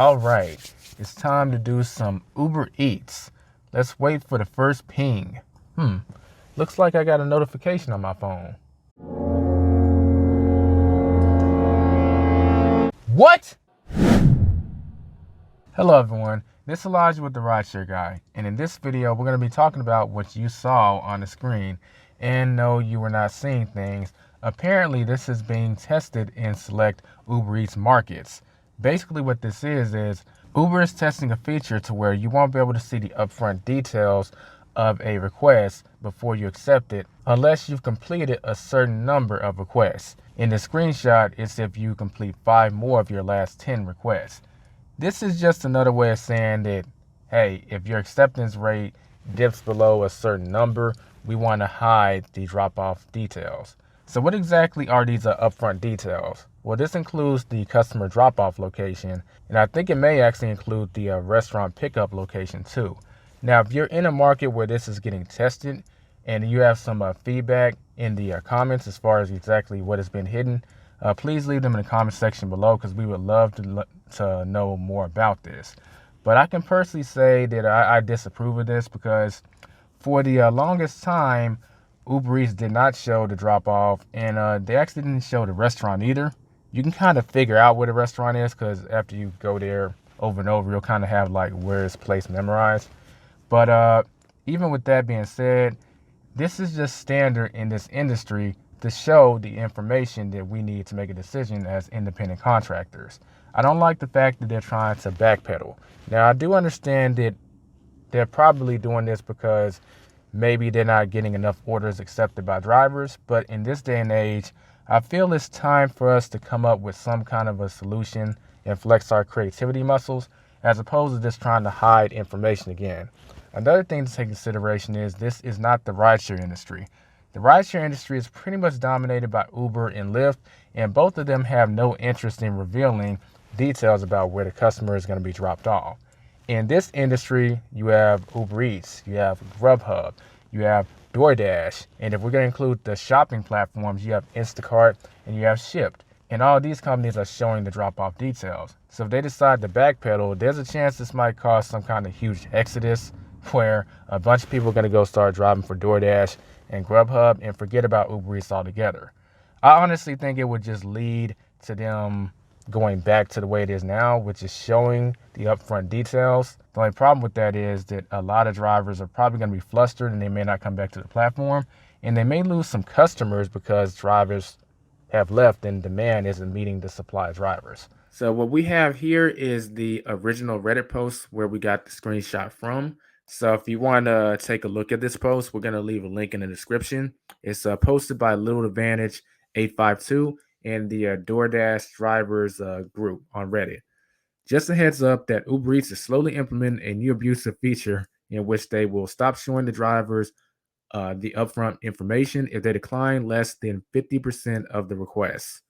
All right, it's time to do some Uber Eats. Let's wait for the first ping. Looks like I got a notification on my phone. What? Hello everyone, this is Elijah with the Rideshare Guy, and in this video we're going to be talking about what you saw on the screen. And no, you were not seeing things. Apparently this is being tested in select Uber Eats markets. Basically what this is Uber is testing a feature to where you won't be able to see the upfront details of a request before you accept it unless you've completed a certain number of requests. In the screenshot, it's if you complete 5 more of your last 10 requests. This is just another way of saying that, hey, if your acceptance rate dips below a certain number, we want to hide the drop-off details. So what exactly are these upfront details? Well, this includes the customer drop-off location, and I think it may actually include the restaurant pickup location too. Now, if you're in a market where this is getting tested and you have some feedback in the comments as far as exactly what has been hidden, please leave them in the comment section below because we would love to know more about this. But I can personally say that I disapprove of this because for the longest time, Uber Eats did not show the drop-off, and they actually didn't show the restaurant either. You can kind of figure out where the restaurant is because after you go there over and over, you'll kind of have like where it's placed memorized. But even with that being said, this is just standard in this industry to show the information that we need to make a decision as independent contractors. I don't like the fact that they're trying to backpedal. Now, I do understand that they're probably doing this because maybe they're not getting enough orders accepted by drivers, but in this day and age, I feel it's time for us to come up with some kind of a solution and flex our creativity muscles as opposed to just trying to hide information again. Another thing to take into consideration is this is not the rideshare industry. The rideshare industry is pretty much dominated by Uber and Lyft, and both of them have no interest in revealing details about where the customer is going to be dropped off. In this industry, you have Uber Eats, you have Grubhub, you have Doordash, and if we're going to include the shopping platforms, you have Instacart and you have Shipt. And all these companies are showing the drop-off details. So if they decide to backpedal, there's a chance this might cause some kind of huge exodus where a bunch of people are going to go start driving for Doordash and Grubhub and forget about Uber Eats altogether. I honestly think it would just lead to them going back to the way it is now, which is showing the upfront details. The only problem with that is that a lot of drivers are probably going to be flustered and they may not come back to the platform, and they may lose some customers because drivers have left and demand isn't meeting the supply of drivers. So what we have here is the original Reddit post where we got the screenshot from. So if you want to take a look at this post, we're going to leave a link in the description. It's posted by Little Advantage 852 in the Doordash drivers group on Reddit. Just a heads up that Uber Eats is slowly implementing a new abusive feature in which they will stop showing the drivers the upfront information if they decline less than 50% of the requests.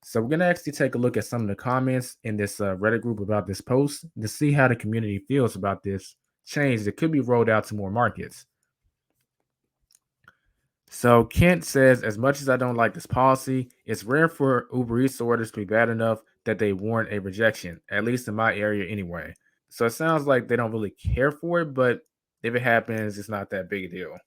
So we're going to actually take a look at some of the comments in this Reddit group about this post to see how the community feels about this change that could be rolled out to more markets. So Kent says, as much as I don't like this policy, it's rare for Uber Eats orders to be bad enough that they warrant a rejection, at least in my area anyway. So it sounds like they don't really care for it, but if it happens, it's not that big a deal.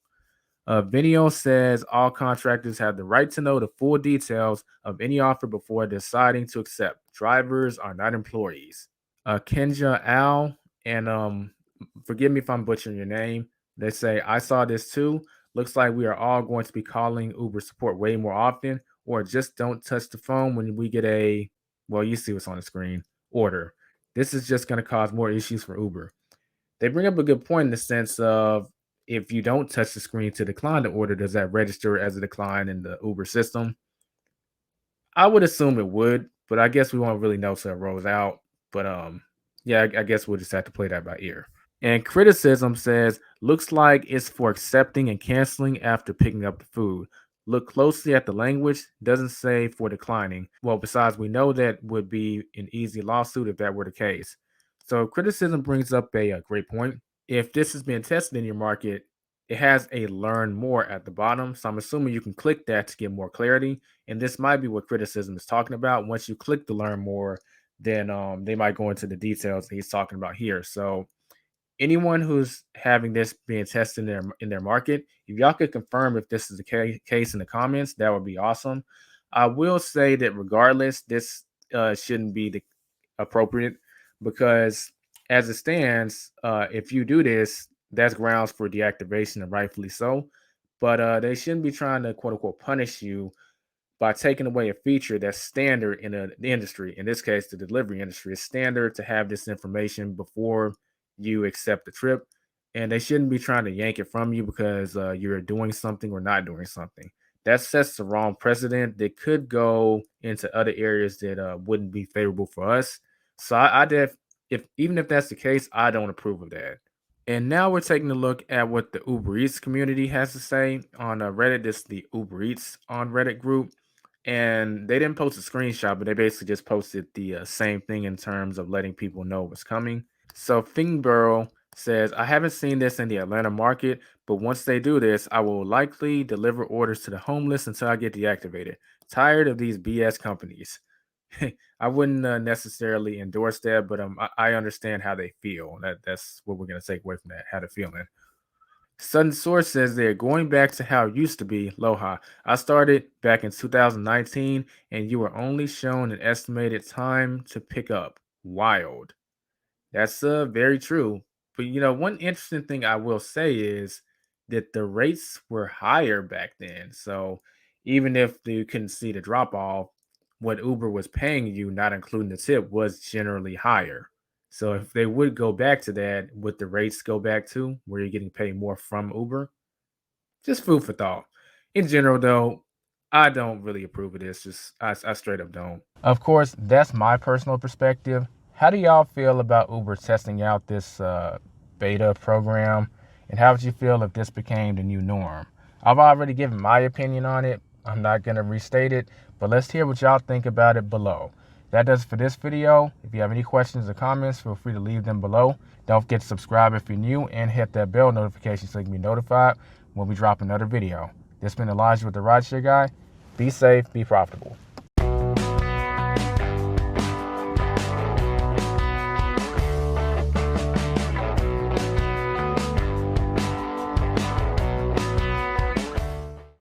Video says all contractors have the right to know the full details of any offer before deciding to accept. Drivers are not employees. Kenja Al, and forgive me if I'm butchering your name. They say, I saw this too. Looks like we are all going to be calling Uber support way more often, or just don't touch the phone when we get a, well, you see what's on the screen, order. This is just going to cause more issues for Uber. They bring up a good point in the sense of if you don't touch the screen to decline the order, does that register as a decline in the Uber system? I would assume it would, but I guess we won't really know till it rolls out. But yeah, I guess we'll just have to play that by ear. And criticism says, looks like it's for accepting and canceling after picking up the food. Look closely at the language, doesn't say for declining. Well, besides, we know that would be an easy lawsuit if that were the case. So criticism brings up a great point. If this is being tested in your market, it has a learn more at the bottom. So I'm assuming you can click that to get more clarity. And this might be what criticism is talking about. Once you click the learn more, then they might go into the details that he's talking about here. So anyone who's having this being tested in their market, if y'all could confirm if this is the case in the comments, that would be awesome. I will say that regardless, this shouldn't be the appropriate, because as it stands, if you do this, that's grounds for deactivation, and rightfully so. But they shouldn't be trying to quote unquote punish you by taking away a feature that's standard in the industry. In this case, the delivery industry is standard to have this information before you accept the trip, and they shouldn't be trying to yank it from you because you're doing something or not doing something. That sets the wrong precedent that could go into other areas that wouldn't be favorable for us. So if even if that's the case, I don't approve of that. And now we're taking a look at what the Uber Eats community has to say on Reddit. This is the Ubereats on Reddit group, and they didn't post a screenshot, but they basically just posted the same thing in terms of letting people know what's coming. So Fingborough says, I haven't seen this in the Atlanta market, but once they do this, I will likely deliver orders to the homeless until I get deactivated. Tired of these BS companies. I wouldn't necessarily endorse that, but I understand how they feel. That's what we're gonna take away from that. How they're feeling. Sudden Source says they're going back to how it used to be. Loha. I started back in 2019, and you were only shown an estimated time to pick up. Wild. That's very true. But one interesting thing I will say is that the rates were higher back then. So even if you couldn't see the drop off, what Uber was paying you, not including the tip, was generally higher. So if they would go back to that, would the rates go back to where you're getting paid more from Uber? Just food for thought. In general, though, I don't really approve of this. Just I straight up don't. Of course, that's my personal perspective. How do y'all feel about Uber testing out this beta program? And how would you feel if this became the new norm? I've already given my opinion on it. I'm not going to restate it, but let's hear what y'all think about it below. That does it for this video. If you have any questions or comments, feel free to leave them below. Don't forget to subscribe if you're new and hit that bell notification so you can be notified when we drop another video. This has been Elijah with the Rideshare Guy. Be safe, be profitable.